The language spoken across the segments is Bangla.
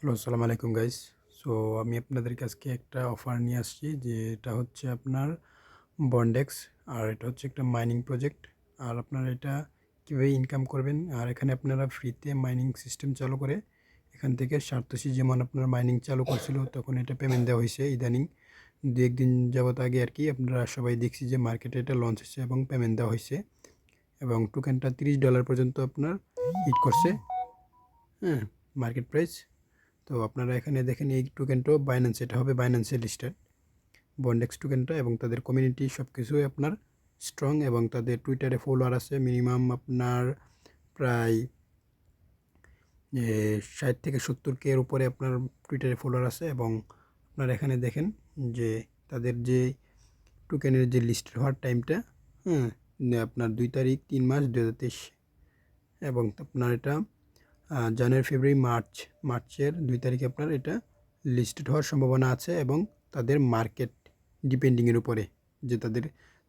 হ্যালো, আসসালামু আলাইকুম গাইস। সো আমি আপনাদের কাছকে একটা অফার নিয়ে আসছি, যে এটা হচ্ছে আপনার বন্ডেক্স, আর এটা হচ্ছে একটা মাইনিং প্রজেক্ট। আর আপনারা এটা কীভাবে ইনকাম করবেন, আর এখানে আপনারা ফ্রিতে মাইনিং সিস্টেম চালু করে এখান থেকে সার্থসী যেমন আপনার মাইনিং চালু করছিল তখন এটা পেমেন্ট দেওয়া হয়েছে ইদানিং দু একদিন যাবত আগে আর কি। আপনারা সবাই দেখছি যে মার্কেটে এটা লঞ্চ হয়েছে এবং পেমেন্ট দেওয়া হয়েছে, এবং টোকেনটা $30 পর্যন্ত আপনার হিট করছে। হ্যাঁ, মার্কেট প্রাইস। তো আপনারা এখানে দেখেন এই টোকেনটাও বাইন্যান্স, এটা হবে বাইন্যান্সে লিস্টেড বন্ডেক্স টোকেনটা, এবং তাদের কমিউনিটি সব কিছুই আপনার স্ট্রং, এবং তাদের টুইটারে ফলোয়ার আছে মিনিমাম আপনার প্রায় 60 থেকে 70 এর উপরে আপনার টুইটারে ফলোয়ার আছে। এবং আপনারা এখানে দেখেন যে তাদের যে টোকেনের যে লিস্টেড হওয়ার টাইমটা, হ্যাঁ, আপনার 2 তারিখ 3 মাস 2023, এবং আপনার এটা জানুয়ারি ফেব্রুয়ারি মার্চের 2 তারিখে আপনার এটা লিস্টেড হওয়ার সম্ভাবনা আছে। এবং তাদের মার্কেট ডিপেন্ডিংয়ের উপরে, যে তাদের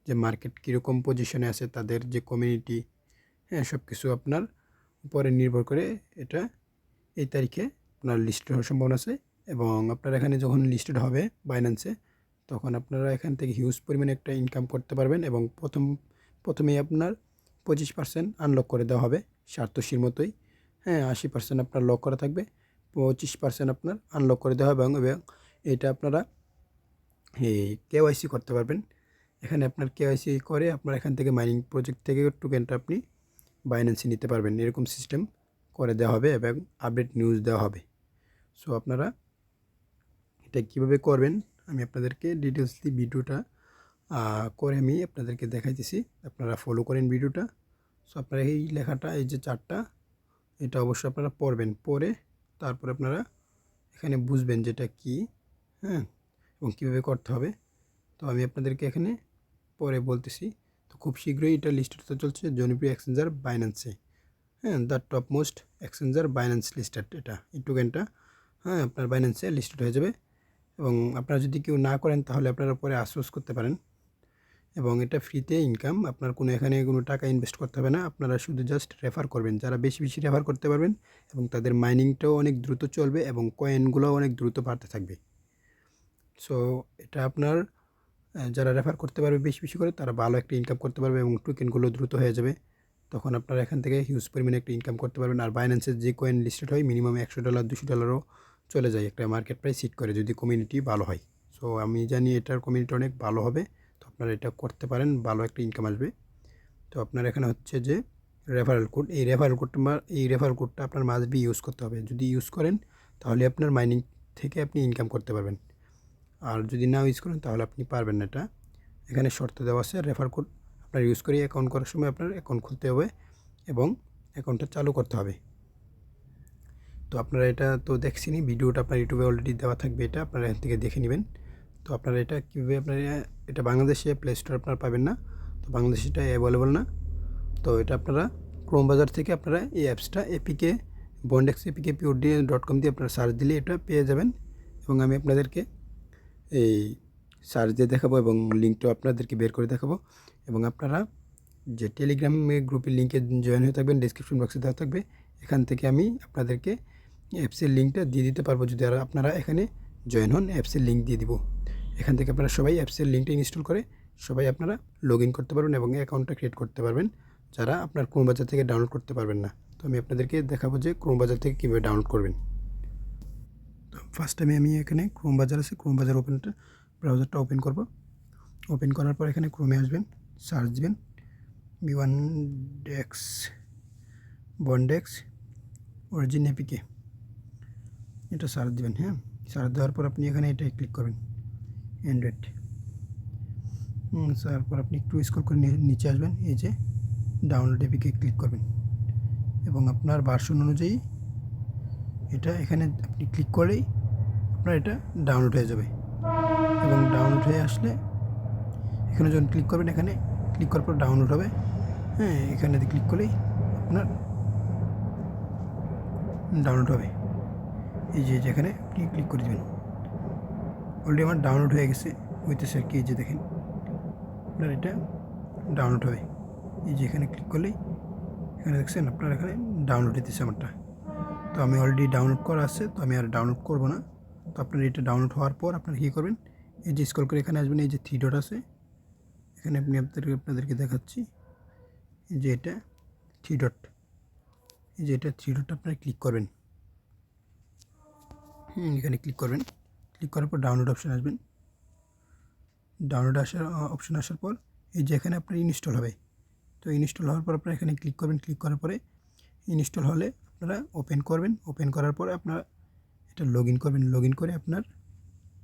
যে মার্কেট কীরকম পজিশনে আছে, তাদের যে কমিউনিটি, হ্যাঁ, সব কিছু আপনার উপরে নির্ভর করে এটা এই তারিখে আপনার লিস্টেড হওয়ার সম্ভাবনা আছে। এবং আপনার এখানে যখন লিস্টেড হবে বাইন্যান্সে, তখন আপনারা এখান থেকে হিউজ পরিমাণে একটা ইনকাম করতে পারবেন। এবং প্রথমেই আপনার 25% আনলক করে দেওয়া হবে সার্থসীর মতোই। হ্যাঁ, 80% আপনার লক করা থাকবে, 25% আপনার আনলক করে দেওয়া হবে। এবং এটা আপনারা এই কেওয়াইসি করতে পারবেন। এখানে আপনার কেওয়াইসি করে আপনার এখান থেকে মাইনিং প্রজেক্ট থেকে টোকেনটা আপনি বাইন্যান্সে নিতে পারবেন, এরকম সিস্টেম করে দেওয়া হবে এবং আপডেট নিউজ দেওয়া হবে। সো আপনারা এটা কীভাবে করবেন আমি আপনাদেরকে ডিটেলসলি ভিডিওটা করে আমি আপনাদেরকে দেখাইতেছি, আপনারা ফলো করেন ভিডিওটা। সো আপনারা এই লেখাটা, এই যে চার্টটা, এটা অবশ্যই আপনারা পড়বেন, পড়ে তারপর আপনারা এখানে বুঝবেন যেটা কি, হ্যাঁ, এবং কীভাবে করতে হবে। তো আমি আপনাদেরকে এখানে পরে বলতেছি। তো খুব শীঘ্রই এটা লিস্টেড হতে চলছে জনপ্রিয় এক্সচেঞ্জার বাইন্যান্সে। হ্যাঁ, the top most exchanger Binance listed, এটা এই টোকেনটা, হ্যাঁ, আপনার বাইন্যান্সে লিস্টেড হয়ে যাবে। এবং আপনারা যদি কেউ না করেন তাহলে আপনারা পরে আফসোস করতে পারেন। এবং এটা ফ্রিতে ইনকাম, আপনার এখানে কোনো টাকা ইনভেস্ট করতে হবে না, আপনারা শুধু জাস্ট রেফার করবেন। যারা বেশি বেশি রেফার করতে পারবেন এবং তাদের মাইনিংটাও অনেক দ্রুত চলবে এবং কয়েনগুলোও অনেক দ্রুত বাড়তে থাকবে। সো এটা আপনার যারা রেফার করতে পারবে বেশি বেশি করে, তারা ভালো একটা ইনকাম করতে পারবে এবং টোকেনগুলো দ্রুত হয়ে যাবে। তখন আপনারা এখান থেকে হিউজ পরিমাণে একটা ইনকাম করতে পারবেন। আর বাইন্যান্সের যে কয়েন লিস্টেড হয় মিনিমাম $100 $200 চলে যায় একটা মার্কেট প্রাইস হিট করে, যদি কমিউনিটি ভালো হয়। সো আমি জানি এটার কমিউনিটি অনেক ভালো হবে, তো আপনারা এটা করতে পারেন, ভালো একটা ইনকাম আসবে। তো আপনার এখানে হচ্ছে যে রেফারেল কোড, এই রেফারেল কোডটা আপনার মাস্ট বি ইউজ করতে হবে। যদি ইউজ করেন তাহলে আপনার মাইনিং থেকে আপনি ইনকাম করতে পারবেন, আর যদি না ইউজ করেন তাহলে আপনি পারবেন না। এটা এখানে শর্ত দেওয়া আছে, রেফার কোড আপনার ইউজ করে অ্যাকাউন্ট করার সময় আপনার অ্যাকাউন্ট খুলতে হবে এবং অ্যাকাউন্টটা চালু করতে হবে। তো আপনারা এটা তো দেখছেনই, ভিডিওটা আপনার ইউটিউবে অলরেডি দেওয়া থাকবে, এটা আপনারা এখান থেকে দেখে নেবেন। তো আপনারা এটা কীভাবে, আপনারা এটা বাংলাদেশে প্লে স্টোর আপনারা পাবেন না, তো বাংলাদেশে এটা অ্যাভেলেবল না। তো এটা আপনারা ক্রোম বাজার থেকে আপনারা এই অ্যাপসটা এপিকে বন্ডেক্স এপিকে POD.com দিয়ে আপনারা সার্চ দিলে এটা পেয়ে যাবেন। এবং আমি আপনাদেরকে এই সার্চ দিয়ে দেখাবো এবং লিঙ্কটাও আপনাদেরকে বের করে দেখাবো। এবং আপনারা যে টেলিগ্রাম গ্রুপের লিঙ্কে জয়েন হয়ে থাকবেন, ডিসক্রিপশন বক্সে দেওয়া থাকবে, এখান থেকে আমি আপনাদেরকে অ্যাপসের লিঙ্কটা দিয়ে দিতে পারবো। যদি আপনারা এখানে জয়েন হন, অ্যাপসের লিঙ্ক দিয়ে দিব। এখান থেকে আপনারা সবাই অ্যাপসের লিঙ্কটা ইনস্টল করে সবাই আপনারা লগ ইন করতে পারবেন এবং অ্যাকাউন্টটা ক্রিয়েট করতে পারবেন, যারা আপনার ক্রোম বাজার থেকে ডাউনলোড করতে পারবেন না। তো আমি আপনাদেরকে দেখাবো যে ক্রোম বাজার থেকে কীভাবে ডাউনলোড করবেন। তো ফার্স্ট টাইমে আমি এখানে ক্রোম বাজার আছে, ক্রোম বাজার ব্রাউজারটা ওপেন করব। ওপেন করার পর এখানে ক্রোমে আসবেন, সার্চ দিবেন বন্ডেক্স অরিজিন এপিকে, এটা সার্চ দিবেন। হ্যাঁ, সার্চ দেওয়ার পর আপনি এখানে এটা ক্লিক করবেন অ্যান্ড্রয়েড। তারপর আপনি একটু স্ক্রল করে নিচে আসবেন, এই যে ডাউনলোড এপিকে ক্লিক করবেন এবং আপনার ভার্সন অনুযায়ী এটা এখানে আপনি ক্লিক করেই আপনার এটা ডাউনলোড হয়ে যাবে। এবং ডাউনলোড হয়ে আসলে এখানে যখন ক্লিক করবেন, এখানে ক্লিক করার পর ডাউনলোড হবে। হ্যাঁ, এখানে ক্লিক করলেই আপনার ডাউনলোড হবে। এই যে যেখানে আপনি ক্লিক করে দেবেন, অলরেডি আমার ডাউনলোড হয়ে গেছে, হইতেছে আর কি। এই যে দেখেন আপনার এটা ডাউনলোড হবে। এই যে এখানে ক্লিক করলেই এখানে দেখছেন আপনার এখানে ডাউনলোড হইতেছে আমারটা। তো আমি অলরেডি ডাউনলোড করা আছে, তো আমি আর ডাউনলোড করব না। তো আপনার এটা ডাউনলোড হওয়ার পর আপনারা কী করবেন, এই যে স্ক্রল করে এখানে আসবেন, এই যে 3 ডট আছে, এখানে আপনি আপনাদেরকে দেখাচ্ছি, এই যে এটা 3 ডট, এই যে এটা 3 ডট আপনারা ক্লিক করবেন। এখানে ক্লিক করবেন, ক্লিক করার পর ডাউনলোড অপশান আসবেন। ডাউনলোড অপশান আসার পর এই যে এখানে আপনার ইনস্টল হবে। তো ইনস্টল হওয়ার পর আপনারা এখানে ক্লিক করবেন। ক্লিক করার পরে ইনস্টল হলে আপনারা ওপেন করবেন। ওপেন করার পরে আপনারা এটা লগ ইন করবেন। লগ ইন করে আপনার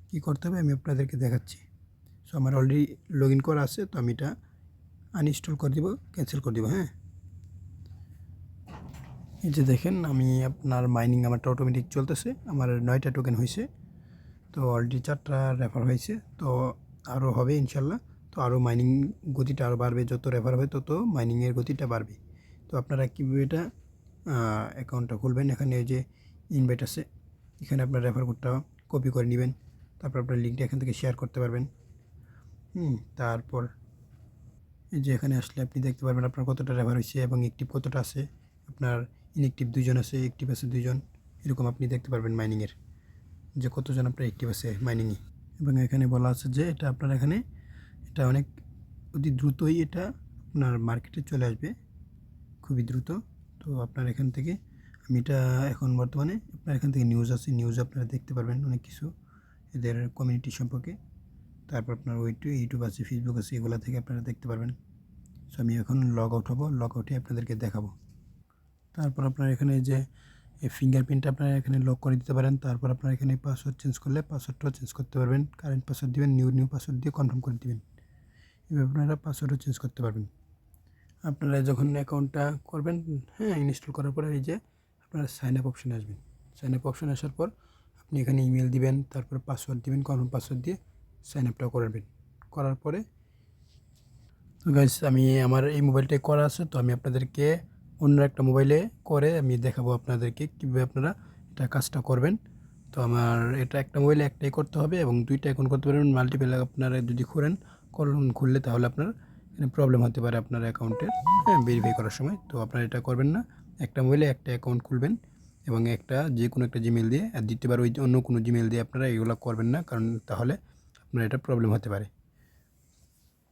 কী করতে হবে আমি আপনাদেরকে দেখাচ্ছি। সো আমার অলরেডি লগ ইন করা আছে, তো আমি এটা আনইনস্টল করে দিব, ক্যান্সেল করে দিব। হ্যাঁ, এই যে দেখেন আমি আপনার মাইনিং আমারটা অটোমেটিক চলতেছে। আমার 9টা টোকেন হয়েছে, তো অলরেডি 4টা রেফার হয়েছে, তো আরও হবে ইনশাল্লাহ। তো আরও মাইনিং গতিটা আরও বাড়বে, যত রেফার হবে তত মাইনিংয়ের গতিটা বাড়বে। তো আপনারা কীভাবে এটা অ্যাকাউন্টটা খুলবেন, এখানে এই যে ইনভাইট আছে, এখানে আপনার রেফার কোডটা কপি করে নেবেন। তারপর আপনার লিঙ্কটা এখান থেকে শেয়ার করতে পারবেন। তারপর এই যে এখানে আসলে আপনি দেখতে পারবেন আপনার কতটা রেফার হয়েছে এবং অ্যাক্টিভ কতটা আছে। আপনার ইনঅ্যাক্টিভ 2 জন আছে, অ্যাক্টিভ আছে 2 জন, এরকম আপনি দেখতে পারবেন মাইনিংয়ের যে কতজন আপনার অ্যাক্টিভ আছে মাইনিংয়ে। এবং এখানে বলা আছে যে এটা আপনার এখানে এটা অনেক অতি দ্রুতই এটা আপনার মার্কেটে চলে আসবে, খুবই দ্রুত। তো আপনার এখান থেকে আমি এটা এখন বর্তমানে আপনার এখান থেকে নিউজ আছে, নিউজ আপনারা দেখতে পারবেন অনেক কিছু এদের কমিউনিটি সম্পর্কে। তারপর আপনার ইউটিউব আছে, ফেসবুক আছে, এগুলো থেকে আপনারা দেখতে পারবেন। সো আমি এখন লগ আউট হব, লগ আউটে আপনাদেরকে দেখাবো। তারপর আপনার এখানে যে এই ফিঙ্গারপ্রিন্টটা আপনারা এখানে লক করে দিতে পারেন। তারপর আপনারা এখানে পাসওয়ার্ড চেঞ্জ করলে পাসওয়ার্ডটাও চেঞ্জ করতে পারবেন। কারেন্ট পাসওয়ার্ড দিবেন, নিউ পাসওয়ার্ড দিয়ে কনফার্ম করে দিবেন। এভাবে আপনারা পাসওয়ার্ডও চেঞ্জ করতে পারবেন। আপনারা যখন অ্যাকাউন্টটা করবেন, হ্যাঁ, ইনস্টল করার পরে এই যে আপনারা সাইন আপ অপশানে আসবেন। সাইন আপ অপশানে আসার পর আপনি এখানে ইমেল দিবেন, তারপর পাসওয়ার্ড দিবেন, কনফার্ম পাসওয়ার্ড দিয়ে সাইন আপটাও করবেন। করার পরে তো গাইস আমি আমার এই মোবাইলটাই করা আছে, তো আমি আপনাদেরকে অন্য একটা মোবাইলে করে আমি দেখাবো আপনাদেরকে কীভাবে আপনারা এটা কাজটা করবেন। তো আমার এটা একটা মোবাইলে একটাই করতে হবে এবং 2টা অ্যাকাউন্ট করতে পারবেন। মাল্টিপল আপনারা যদি খুললে তাহলে আপনার এখানে প্রবলেম হতে পারে আপনার অ্যাকাউন্টের, হ্যাঁ, ভেরিফাই করার সময়। তো আপনারা এটা করবেন না, একটা মোবাইলে একটা অ্যাকাউন্ট খুলবেন এবং যে কোনো একটা জিমেল দিয়ে, আর দ্বিতীয়বার ওই অন্য কোনো জিমেল দিয়ে আপনারা এগুলো করবেন না, কারণ তাহলে আপনার এটা প্রবলেম হতে পারে।